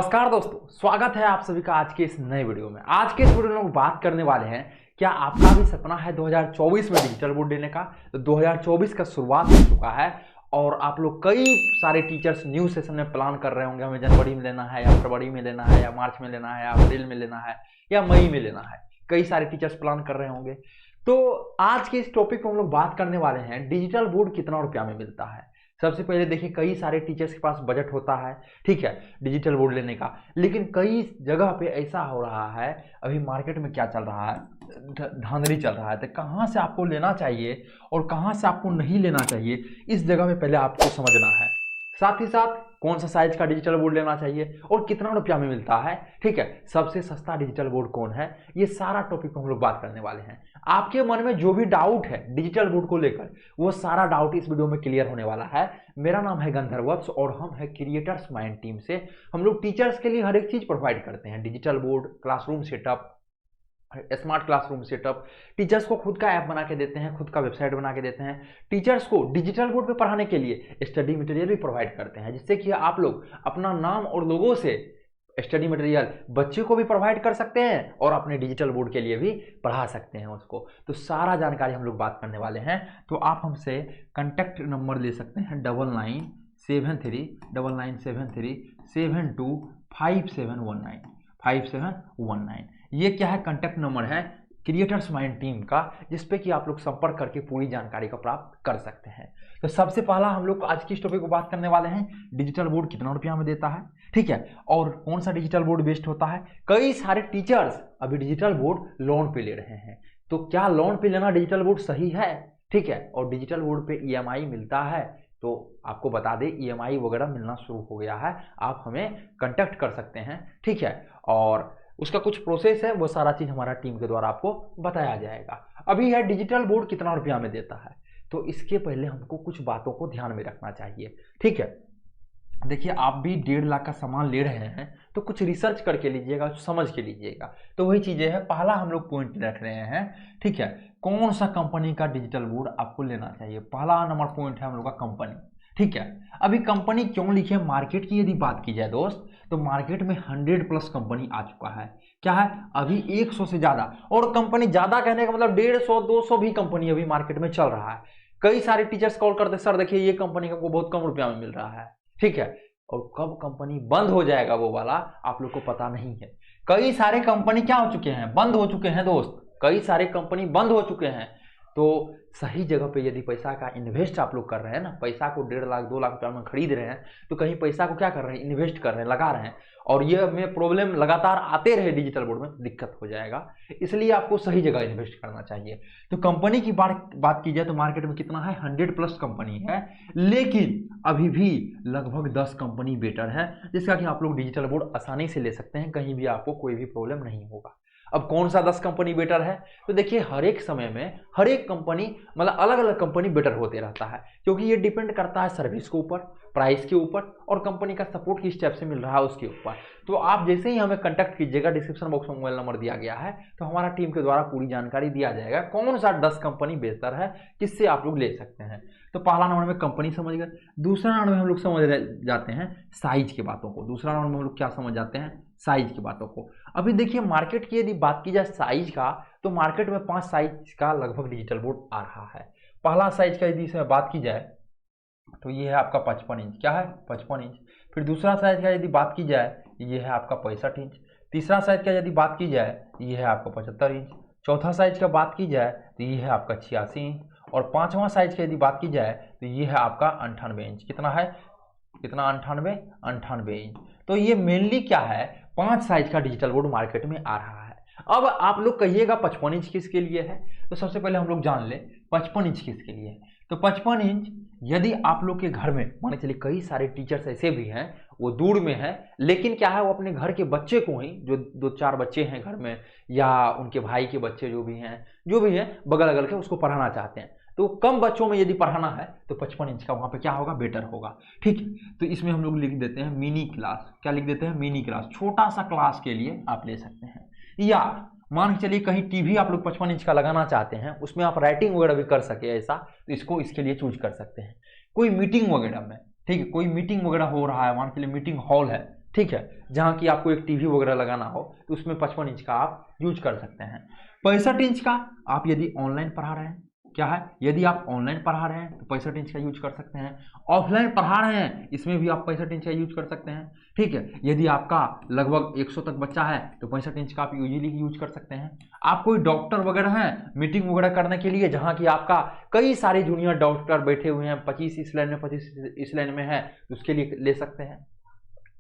नमस्कार दोस्तों, स्वागत है आप सभी का आज के इस नए वीडियो में। आज के इस वीडियो में लोग बात करने वाले हैं, क्या आपका भी सपना है 2024 में डिजिटल बोर्ड लेने का। तो 2024 का शुरुआत हो चुका है और आप लोग कई सारे टीचर्स न्यू सेशन में प्लान कर रहे होंगे, हमें जनवरी में लेना है या फरवरी में लेना है या मार्च में लेना है या अप्रैल में लेना है या मई में लेना है। कई सारे टीचर्स प्लान कर रहे होंगे। तो आज के इस टॉपिक में हम लोग बात करने वाले हैं, डिजिटल बोर्ड कितना रुपया में मिलता है। सबसे पहले देखिए, कई सारे टीचर्स के पास बजट होता है, ठीक है, डिजिटल बोर्ड लेने का, लेकिन कई जगह पे ऐसा हो रहा है, अभी मार्केट में क्या चल रहा है, धांधली चल रहा है। तो कहाँ से आपको लेना चाहिए और कहाँ से आपको नहीं लेना चाहिए, इस जगह में पहले आपको समझना है। साथ ही साथ कौन सा साइज का डिजिटल बोर्ड लेना चाहिए और कितना रुपया में मिलता है, ठीक है, सबसे सस्ता डिजिटल बोर्ड कौन है, ये सारा टॉपिक हम लोग बात करने वाले हैं। आपके मन में जो भी डाउट है डिजिटल बोर्ड को लेकर, वो सारा डाउट इस वीडियो में क्लियर होने वाला है। मेरा नाम है गंधर्वत्स और हम है क्रिएटर्स माइंड टीम से। हम लोग टीचर्स के लिए हर एक चीज प्रोवाइड करते हैं, digital board, classroom setup, smart classroom setup. Teachers को खुद का ऐप बना के देते हैं, खुद का वेबसाइट बना के देते हैं। टीचर्स को डिजिटल बोर्ड पे पढ़ाने के लिए स्टडी मटेरियल भी प्रोवाइड करते हैं, जिससे कि आप लोग अपना नाम और लोगों से स्टडी मटेरियल बच्चे को भी प्रोवाइड कर सकते हैं और अपने डिजिटल बोर्ड के लिए भी पढ़ा सकते हैं उसको। तो सारा जानकारी हम लोग बात करने वाले हैं। तो आप हमसे कॉन्टैक्ट नंबर ले सकते हैं 9973 ये क्या है, कॉन्टैक्ट नंबर है क्रिएटर्स माइंड टीम का, जिसपे कि आप लोग संपर्क करके पूरी जानकारी को प्राप्त कर सकते हैं। तो सबसे पहला हम लोग आज की इस टॉपिक को बात करने वाले हैं, डिजिटल बोर्ड कितना रुपया में देता है, ठीक है, और कौन सा डिजिटल बोर्ड बेस्ट होता है। कई सारे टीचर्स अभी डिजिटल बोर्ड लोन पे ले रहे हैं, तो क्या लोन पे लेना डिजिटल बोर्ड सही है, ठीक है, और डिजिटल बोर्ड पे EMI मिलता है। तो आपको बता दें, EMI वगैरह मिलना शुरू हो गया है, आप हमें कांटेक्ट कर सकते हैं, ठीक है, और उसका कुछ प्रोसेस है, वो सारा चीज हमारा टीम के द्वारा आपको बताया जाएगा। अभी है डिजिटल बोर्ड कितना रुपया में देता है, तो इसके पहले हमको कुछ बातों को ध्यान में रखना चाहिए, ठीक है। देखिए, आप भी 1.5 लाख का सामान ले रहे हैं तो कुछ रिसर्च करके लीजिएगा, समझ के लीजिएगा। तो वही चीजें हैं, पहला हम लोग पॉइंट रख रहे हैं, ठीक है, कौन सा कंपनी का डिजिटल बोर्ड आपको लेना चाहिए। पहला नंबर पॉइंट है हम लोग का कंपनी, ठीक है। अभी कंपनी क्यों लिखे, मार्केट की यदि बात की जाए दोस्त, तो मार्केट में 100+ कंपनी आ चुका है। क्या है, अभी 100 से ज्यादा, और कंपनी ज्यादा कहने का मतलब 150 200 भी कंपनी अभी मार्केट में चल रहा है। कई सारे टीचर्स कॉल करते, सर देखिए ये कंपनी हमको बहुत कम रुपया में मिल रहा है, ठीक है, और कब कंपनी बंद हो जाएगा वो वाला आप लोग को पता नहीं है। कई सारे कंपनी क्या हो चुके हैं, बंद हो चुके हैं दोस्त, कई सारे कंपनी बंद हो चुके हैं। तो सही जगह पे यदि पैसा का इन्वेस्ट आप लोग कर रहे हैं ना, पैसा को 1.5 लाख 2 लाख रुपया में खरीद रहे हैं, तो कहीं पैसा को क्या कर रहे हैं, इन्वेस्ट कर रहे हैं, लगा रहे हैं, और ये में प्रॉब्लम लगातार आते रहे डिजिटल बोर्ड में, दिक्कत हो जाएगा। इसलिए आपको सही जगह इन्वेस्ट करना चाहिए। तो कंपनी की बात की जाए तो मार्केट में कितना है, 100+ कंपनी है, लेकिन अभी भी लगभग 10 कंपनी बेटर है, जिसका कि आप लोग डिजिटल बोर्ड आसानी से ले सकते हैं, कहीं भी आपको कोई भी प्रॉब्लम नहीं होगा। अब कौन सा 10 कंपनी बेटर है, तो देखिए हर एक समय में हर एक कंपनी मतलब अलग अलग कंपनी बेटर होते रहता है, क्योंकि ये डिपेंड करता है सर्विस के ऊपर, प्राइस के ऊपर, और कंपनी का सपोर्ट किस टाइप से मिल रहा है उसके ऊपर। तो आप जैसे ही हमें कांटेक्ट कीजिएगा, डिस्क्रिप्शन बॉक्स में मोबाइल नंबर दिया गया है, तो हमारा टीम के द्वारा पूरी जानकारी दिया जाएगा कौन सा 10 कंपनी बेहतर है, किससे आप लोग ले सकते हैं। तो पहला नंबर में कंपनी समझ गए। दूसरा नंबर में हम लोग समझ जाते हैं साइज की बातों को। दूसरा नंबर में हम लोग क्या समझ जाते हैं, साइज की बातों को। अभी देखिए, मार्केट की यदि बात की जाए साइज का, तो मार्केट में 5 साइज का लगभग डिजिटल बोर्ड आ रहा है। पहला साइज का यदि इसमें बात की जाए तो ये है आपका 55 इंच, क्या है, 55 इंच। फिर दूसरा साइज का यदि बात की जाए, ये है आपका 65 इंच। तीसरा साइज का यदि बात की जाए, ये है आपका 75 इंच। चौथा साइज का बात की जाए तो ये है आपका 86 इंच। और पांचवा साइज की यदि बात की जाए तो ये है आपका 98 इंच। कितना है, कितना, 98 इंच। तो ये मेनली क्या है, 5 साइज का डिजिटल बोर्ड मार्केट में आ रहा है। अब आप लोग कहिएगा 55 इंच किसके लिए है, तो सबसे पहले हम लोग जान ले 55 इंच किसके लिए है। तो 55 इंच यदि आप लोग के घर में, मान चलिए कई सारे टीचर्स ऐसे भी हैं वो दूर में है, लेकिन क्या है, वो अपने घर के बच्चे को ही, जो 2-4 बच्चे हैं घर में, या उनके भाई के बच्चे जो भी हैं बगल अगल के, उसको पढ़ाना चाहते हैं, तो कम बच्चों में यदि पढ़ाना है तो 55 इंच का वहां पे क्या होगा, बेटर होगा, ठीक है। तो इसमें हम लोग लिख देते हैं मिनी क्लास। क्या लिख देते हैं, मिनी क्लास। छोटा सा क्लास के लिए आप ले सकते हैं। या मान के चलिए कहीं टीवी आप लोग 55 इंच का लगाना चाहते हैं, उसमें आप राइटिंग वगैरह भी कर सके ऐसा, तो इसको इसके लिए चूज कर सकते हैं। कोई मीटिंग वगैरह में, ठीक है, कोई मीटिंग वगैरह हो रहा है, मान के लिए मीटिंग हॉल है, ठीक है, जहाँ की आपको एक टीवी वगैरह लगाना हो तो उसमें 55 इंच का आप यूज कर सकते हैं। 65 इंच का आप यदि ऑनलाइन पढ़ा रहे हैं, क्या है, यदि आप ऑनलाइन पढ़ा रहे हैं तो 65 इंच का यूज कर सकते हैं। ऑफलाइन पढ़ा रहे हैं इसमें भी आप 65 इंच का यूज कर सकते हैं। ठीक है, यदि आपका लगभग 100 तक बच्चा है तो 65 इंच का आप यूजली यूज कर सकते हैं। आप कोई डॉक्टर वगैरह हैं, मीटिंग वगैरह करने के लिए जहाँ की आपका कई सारे जूनियर डॉक्टर बैठे हुए हैं, 25 इस लाइन में 25 इस लाइन में है, तो उसके लिए ले सकते हैं।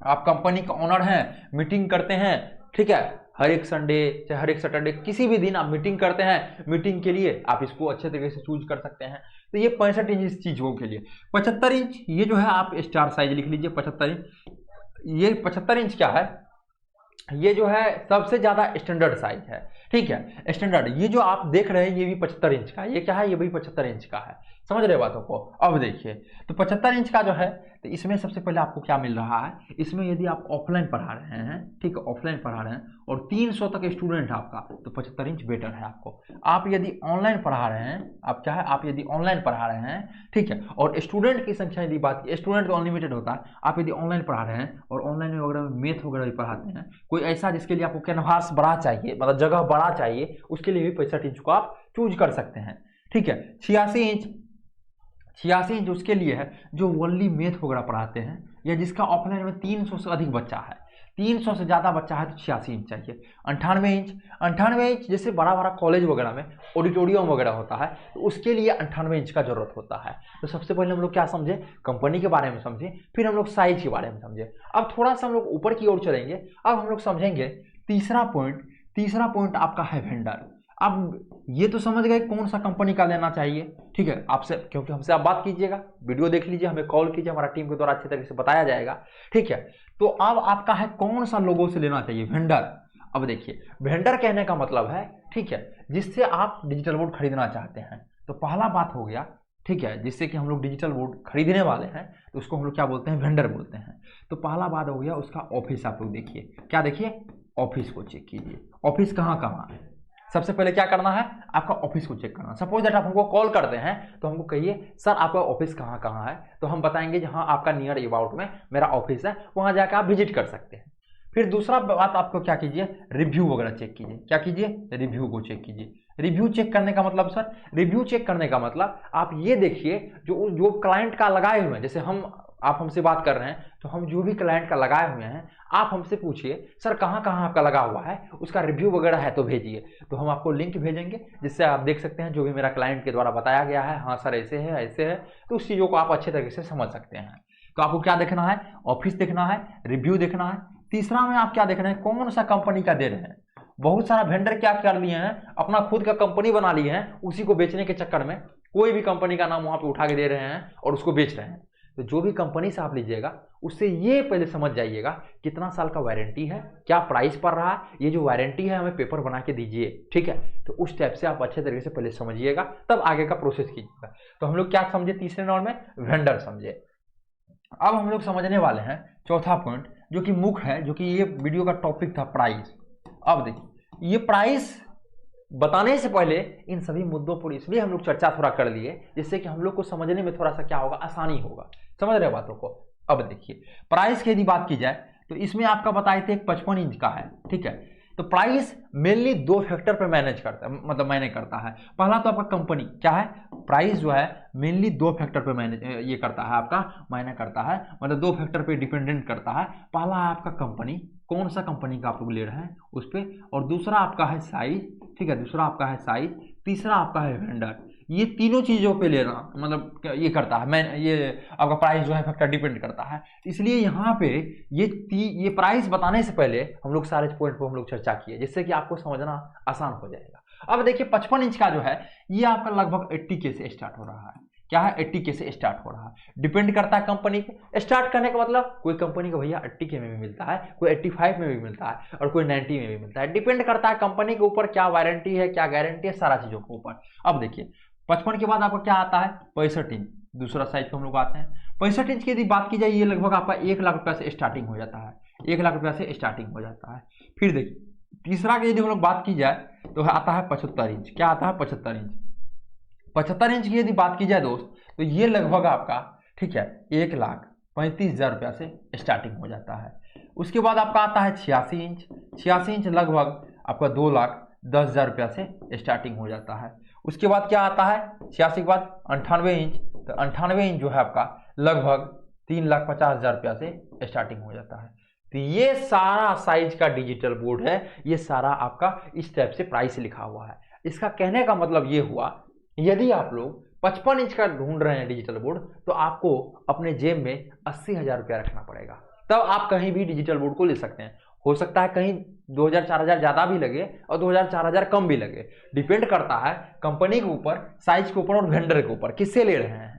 आप कंपनी का ओनर हैं, मीटिंग करते हैं, ठीक है, हर एक संडे चाहे हर एक सैटरडे किसी भी दिन आप मीटिंग करते हैं, मीटिंग के लिए आप इसको अच्छे तरीके से चूज कर सकते हैं। तो ये 65 इंच इस चीज़ों के लिए। 75 इंच ये जो है आप स्टार साइज लिख लीजिए। 75 इंच, ये 75 इंच क्या है, ये जो है सबसे ज़्यादा स्टैंडर्ड साइज है। ठीक है, स्टैंडर्ड, ये जो आप देख रहे हैं ये भी 75 इंच का है। ये क्या है, ये भी 75 इंच का है। समझ रहे बातों को। अब देखिए, तो 75 इंच का जो है, तो इसमें सबसे पहले आपको क्या मिल रहा है, इसमें यदि आप ऑफलाइन पढ़ा रहे हैं, ठीक है, ऑफलाइन पढ़ा रहे हैं और 300 तक स्टूडेंट आपका, तो 75 इंच बेटर है आपको। आप यदि ऑनलाइन पढ़ा रहे हैं, आप क्या है, आप यदि ऑनलाइन पढ़ा रहे हैं, ठीक है, और स्टूडेंट की संख्या यदि बात की, स्टूडेंट तो अनलिमिटेड होता है, आप यदि ऑनलाइन पढ़ा रहे हैं और ऑनलाइन में वगैरह में मैथ वगैरह भी पढ़ाते हैं, कोई ऐसा जिसके लिए आपको कैनवास बड़ा चाहिए, मतलब जगह बड़ा चाहिए, उसके लिए भी 65 इंच को आप चूज कर सकते हैं। ठीक है, 86 इंच उसके लिए है जो ओनली मैथ वगैरह पढ़ाते हैं, या जिसका ऑफलाइन में 300 से अधिक बच्चा है, 300 से ज़्यादा बच्चा है तो 86 इंच चाहिए। 98 इंच जैसे बड़ा बड़ा कॉलेज वगैरह में ऑडिटोरियम वगैरह होता है, तो उसके लिए 98 इंच का जरूरत होता है। तो सबसे पहले हम लोग क्या समझे, कंपनी के बारे में समझे, फिर हम लोग साइज के बारे में समझे। अब थोड़ा सा हम लोग ऊपर की ओर चलेंगे, अब हम लोग समझेंगे तीसरा पॉइंट आपका है वेंडर। अब ये तो समझ गए कौन सा कंपनी का लेना चाहिए, ठीक है, आपसे, क्योंकि हमसे आप बात कीजिएगा, वीडियो देख लीजिए, हमें कॉल कीजिए, हमारा टीम के द्वारा अच्छे तरीके से बताया जाएगा। ठीक है, तो अब आपका है कौन सा लोगों से लेना चाहिए, वेंडर। अब देखिए, वेंडर कहने का मतलब है, ठीक है, जिससे आप डिजिटल बोर्ड खरीदना चाहते हैं। तो पहला बात हो गया, ठीक है, जिससे कि हम लोग डिजिटल बोर्ड खरीदने वाले हैं, तो उसको हम लोग क्या बोलते हैं, वेंडर बोलते हैं। तो पहला बात हो गया उसका ऑफिस। आप लोग देखिए, क्या देखिए, ऑफिस को चेक कीजिए, ऑफिस कहाँ कहाँ है। सबसे पहले क्या करना है, आपका ऑफिस को चेक करना। सपोज दैट आप हमको कॉल करते हैं, तो हमको कहिए सर आपका ऑफिस कहाँ कहाँ है, तो हम बताएंगे जहाँ आपका नियर अबाउट में मेरा ऑफिस है, वहाँ जाकर आप विजिट कर सकते हैं। फिर दूसरा बात आपको क्या कीजिए, रिव्यू वगैरह चेक कीजिए। क्या कीजिए, रिव्यू को चेक कीजिए। रिव्यू चेक करने का मतलब सर, रिव्यू चेक करने का मतलब आप ये देखिए जो क्लाइंट का लगाए हुए हैं, जैसे आप हमसे बात कर रहे हैं, तो हम जो भी क्लाइंट का लगाए हुए हैं, आप हमसे पूछिए सर कहाँ कहाँ आपका लगा हुआ है, उसका रिव्यू वगैरह है तो भेजिए, तो हम आपको लिंक भेजेंगे, जिससे आप देख सकते हैं जो भी मेरा क्लाइंट के द्वारा बताया गया है, हाँ सर ऐसे है ऐसे है, तो उस चीज़ों को आप अच्छे तरीके से समझ सकते हैं। तो आपको क्या देखना है, ऑफिस देखना है, रिव्यू देखना है। तीसरा में आप क्या देख रहे हैं, कौन सा कंपनी का दे रहे हैं। बहुत सारा वेंडर क्या कर लिए हैं, अपना खुद का कंपनी बना लिए हैं, उसी को बेचने के चक्कर में कोई भी कंपनी का नाम वहां पे उठा के दे रहे हैं और उसको बेच रहे हैं। तो जो भी कंपनी से आप लीजिएगा, उससे ये पहले समझ जाइएगा कितना साल का वारंटी है, क्या प्राइस पड़ रहा है, ये जो वारंटी है हमें पेपर बना के दीजिए। ठीक है, तो उस टाइप से आप अच्छे तरीके से पहले समझिएगा, तब आगे का प्रोसेस कीजिएगा। तो हम लोग क्या समझे, तीसरे नंबर में वेंडर समझे। अब हम लोग समझने वाले हैं चौथा पॉइंट, जो कि मुख्य है, जो कि ये वीडियो का टॉपिक था, प्राइस। अब देखिए, ये प्राइस बताने से पहले इन सभी मुद्दों पर इसलिए हम लोग चर्चा थोड़ा कर लिए, जिससे कि हम लोग को समझने में थोड़ा सा क्या होगा, आसानी होगा। समझ रहे बातों को। अब देखिए, प्राइस की यदि बात की जाए तो इसमें आपका बताए थे 55 इंच का है। ठीक है, तो प्राइस मेनली 2 फैक्टर पे मैनेज करता है, मतलब मैंने करता है। पहला तो आपका कंपनी क्या है, प्राइस जो है मेनली 2 फैक्टर पे मैनेज ये करता है, आपका मायने करता है, मतलब 2 फैक्टर पे डिपेंडेंट करता है। पहला है आपका कंपनी, कौन सा कंपनी का आप लोग ले रहे हैं उस पर, और दूसरा आपका है साइज। ठीक है, दूसरा आपका है साइज, तीसरा आपका है वेंडर। ये तीनों चीज़ों पे लेना, मतलब ये करता है, मैं ये आपका प्राइस जो है फैक्टर डिपेंड करता है। इसलिए यहाँ पे ये प्राइस बताने से पहले हम लोग सारे पॉइंट को हम लोग चर्चा किए, जिससे कि आपको समझना आसान हो जाएगा। अब देखिए, 55 इंच का जो है ये आपका लगभग 80K से स्टार्ट हो रहा है। क्या है, 80K से स्टार्ट हो रहा है। डिपेंड करता है कंपनी पे। स्टार्ट करने का मतलब कोई कंपनी को भैया 80K में भी मिलता है, कोई 85 में भी मिलता है, और कोई 90 में भी मिलता है। डिपेंड करता है कंपनी के ऊपर, क्या वारंटी है, क्या गारंटी है, सारा चीज़ों के ऊपर। अब देखिए, 55 के बाद आपका क्या आता है, 65 इंच, दूसरा साइज पे हम लोग आते हैं। 65 इंच की यदि बात की जाए, ये लगभग आपका 1 लाख रुपया से स्टार्टिंग हो जाता है, 1 लाख रुपया से स्टार्टिंग हो जाता है। फिर देखिए, तीसरा की यदि हम लोग बात की जाए तो आता है 75 इंच। क्या आता है, 75 इंच। 75 इंच की यदि बात की जाए दोस्त, तो ये लगभग आपका, ठीक है, 1 लाख 35,000 से स्टार्टिंग हो जाता है। उसके बाद आपका आता है 86 इंच। 86 इंच लगभग आपका 2,10,000 से स्टार्टिंग हो जाता है। उसके बाद क्या आता है 86 के बाद 98 इंच। तो 98 इंच जो है आपका लगभग 3,50,000 से स्टार्टिंग हो जाता है। तो ये सारा साइज का डिजिटल बोर्ड है, ये सारा आपका इस टाइप से प्राइस लिखा हुआ है। इसका कहने का मतलब ये हुआ, यदि आप लोग 55 इंच का ढूंढ रहे हैं डिजिटल बोर्ड, तो आपको अपने जेब में 80,000 रुपया रखना पड़ेगा, तब आप कहीं भी डिजिटल बोर्ड को ले सकते हैं। हो सकता है कहीं 2,000-4,000 ज़्यादा भी लगे और 2,000-4,000 कम भी लगे, डिपेंड करता है कंपनी के ऊपर, साइज के ऊपर और वेंडर के ऊपर, किससे ले रहे हैं।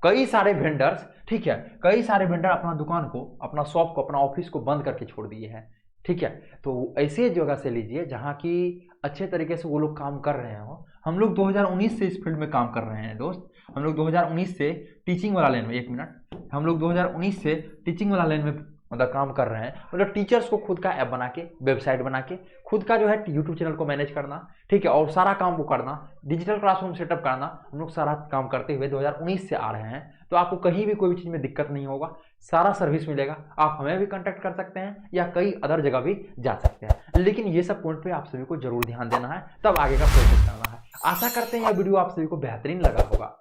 कई सारे वेंडर्स, ठीक है, कई सारे वेंडर अपना दुकान को, अपना शॉप को, अपना ऑफिस को बंद करके छोड़ दिए हैं, ठीक है। तो ऐसे जगह से लीजिए जहाँ की अच्छे तरीके से वो लोग काम कर रहे हो। हम लोग 2019 से इस फील्ड में काम कर रहे हैं दोस्त। हम लोग 2019 से टीचिंग वाला लाइन में, एक मिनट, हम लोग 2019 से टीचिंग वाला लाइन में मतलब काम कर रहे हैं। मतलब टीचर्स को खुद का ऐप बना के, वेबसाइट बना के, खुद का जो है यूट्यूब चैनल को मैनेज करना, ठीक है, और सारा काम को करना, डिजिटल क्लासरूम सेटअप करना, हम लोग सारा काम करते हुए 2019 से आ रहे हैं। तो आपको कहीं भी कोई भी चीज़ में दिक्कत नहीं होगा, सारा सर्विस मिलेगा। आप हमें भी कांटेक्ट कर सकते हैं या कई अदर जगह भी जा सकते हैं, लेकिन ये सब पॉइंट पे आप सभी को जरूर ध्यान देना है, तब आगे का प्रोसेस करना है। आशा करते हैं यह वीडियो आप सभी को बेहतरीन लगा होगा।